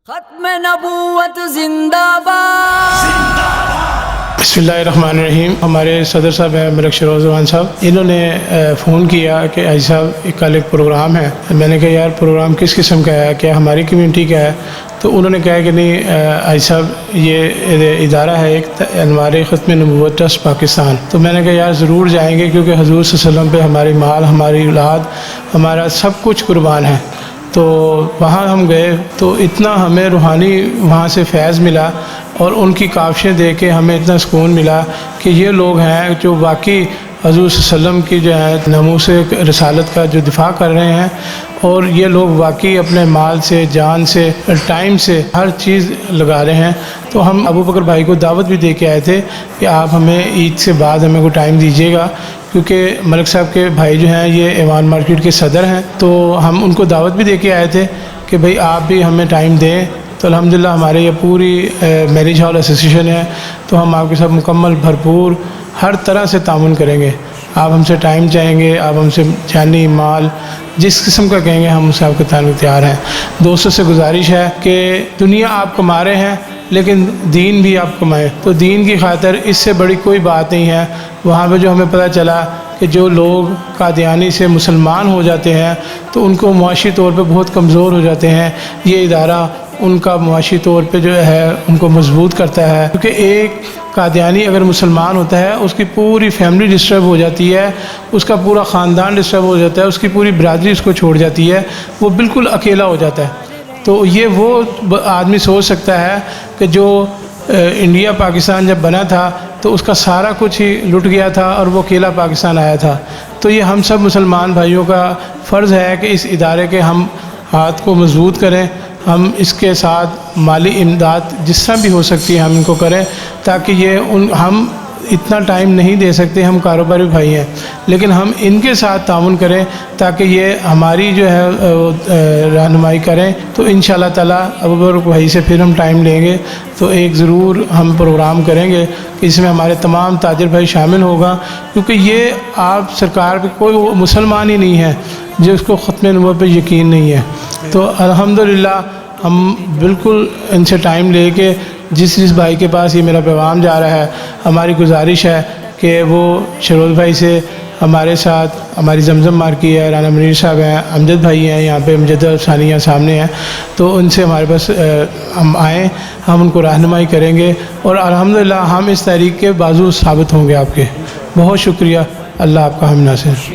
ختم نبوت زندہ باد۔ بسمillahirrahmanirrahیم۔ ہمارے صدر صاحب ہیں ملک شروز زمان صاحب، انہوں نے فون کیا کہ حاجی صاحب کل ایک پروگرام ہے۔ میں نے کہا یار پروگرام کس قسم کا ہے، کیا ہماری کمیونٹی کا ہے؟ تو انہوں نے کہا کہ نہیں حاجی صاحب یہ ادارہ ہے ایک انوار ختم نبوت ٹرسٹ پاکستان۔ تو میں نے کہا یار ضرور جائیں گے، کیونکہ حضور صلی اللہ علیہ وسلم پہ ہماری مال، ہماری اولاد، ہمارا سب کچھ قربان ہے۔ تو وہاں ہم گئے تو اتنا ہمیں روحانی وہاں سے فیض ملا، اور ان کی کاوشیں دیکھ کے ہمیں اتنا سکون ملا کہ یہ لوگ ہیں جو واقعی حضور صلی اللہ علیہ وسلم کی جو ہے ناموس رسالت کا جو دفاع کر رہے ہیں، اور یہ لوگ واقعی اپنے مال سے، جان سے، ٹائم سے ہر چیز لگا رہے ہیں۔ تو ہم ابو بکر بھائی کو دعوت بھی دے کے آئے تھے کہ آپ ہمیں عید سے بعد ہمیں کوئی ٹائم دیجیے گا، کیونکہ ملک صاحب کے بھائی جو ہیں یہ ایوان مارکیٹ کے صدر ہیں۔ تو ہم ان کو دعوت بھی دے کے آئے تھے کہ بھئی آپ بھی ہمیں ٹائم دیں۔ تو الحمدللہ ہمارے یہ پوری میرج ہال ایسوسیشن ہے، تو ہم آپ کے ساتھ مکمل بھرپور ہر طرح سے تعاون کریں گے۔ آپ ہم سے ٹائم چاہیں گے، آپ ہم سے جانی مال جس قسم کا کہیں گے، ہم اسے آپ کے تعلق تیار ہیں۔ دوستوں سے گزارش ہے کہ دنیا آپ کما رہے ہیں لیکن دین بھی آپ کمائیں، تو دین کی خاطر اس سے بڑی کوئی بات نہیں ہے۔ وہاں پہ جو ہمیں پتہ چلا کہ جو لوگ قادیانی سے مسلمان ہو جاتے ہیں تو ان کو معاشی طور پہ بہت کمزور ہو جاتے ہیں، یہ ادارہ ان کا معاشی طور پہ جو ہے ان کو مضبوط کرتا ہے، کیونکہ ایک قادیانی اگر مسلمان ہوتا ہے اس کی پوری فیملی ڈسٹرب ہو جاتی ہے، اس کا پورا خاندان ڈسٹرب ہو جاتا ہے، اس کی پوری برادری اس کو چھوڑ جاتی ہے، وہ بالکل اکیلا ہو جاتا ہے۔ تو یہ وہ آدمی سوچ سکتا ہے کہ جو انڈیا پاکستان جب بنا تھا تو اس کا سارا کچھ ہی لٹ گیا تھا اور وہ اکیلا پاکستان آیا تھا۔ تو یہ ہم سب مسلمان بھائیوں کا فرض ہے کہ اس ادارے کے ہم ہاتھ کو مضبوط کریں، ہم اس کے ساتھ مالی امداد جس طرح بھی ہو سکتی ہے ہم ان کو کریں، تاکہ یہ ہم اتنا ٹائم نہیں دے سکتے، ہم کاروباری بھائی ہیں، لیکن ہم ان کے ساتھ تعاون کریں تاکہ یہ ہماری جو ہے رہنمائی کریں۔ تو انشاءاللہ تعالیٰ ابو بکر بھائی سے پھر ہم ٹائم لیں گے تو ایک ضرور ہم پروگرام کریں گے کہ اس میں ہمارے تمام تاجر بھائی شامل ہوگا، کیونکہ یہ آپ سرکار پہ کوئی مسلمان ہی نہیں ہے جس کو ختم نبوت پہ یقین نہیں ہے۔ تو الحمدللہ ہم بالکل ان سے ٹائم لے کے جس بھائی کے پاس یہ میرا پیغام جا رہا ہے، ہماری گزارش ہے کہ وہ شروز بھائی سے ہمارے ساتھ، ہماری زمزم مارکی ہے، رانا منیر صاحب ہیں، امجد بھائی ہیں یہاں پہ، امجد ثانیہ سامنے ہیں، تو ان سے ہمارے پاس ہم آئیں، ہم ان کو رہنمائی کریں گے، اور الحمدللہ ہم اس تحریک کے بازو ثابت ہوں گے آپ کے۔ بہت شکریہ، اللہ آپ کا ہم ناصر۔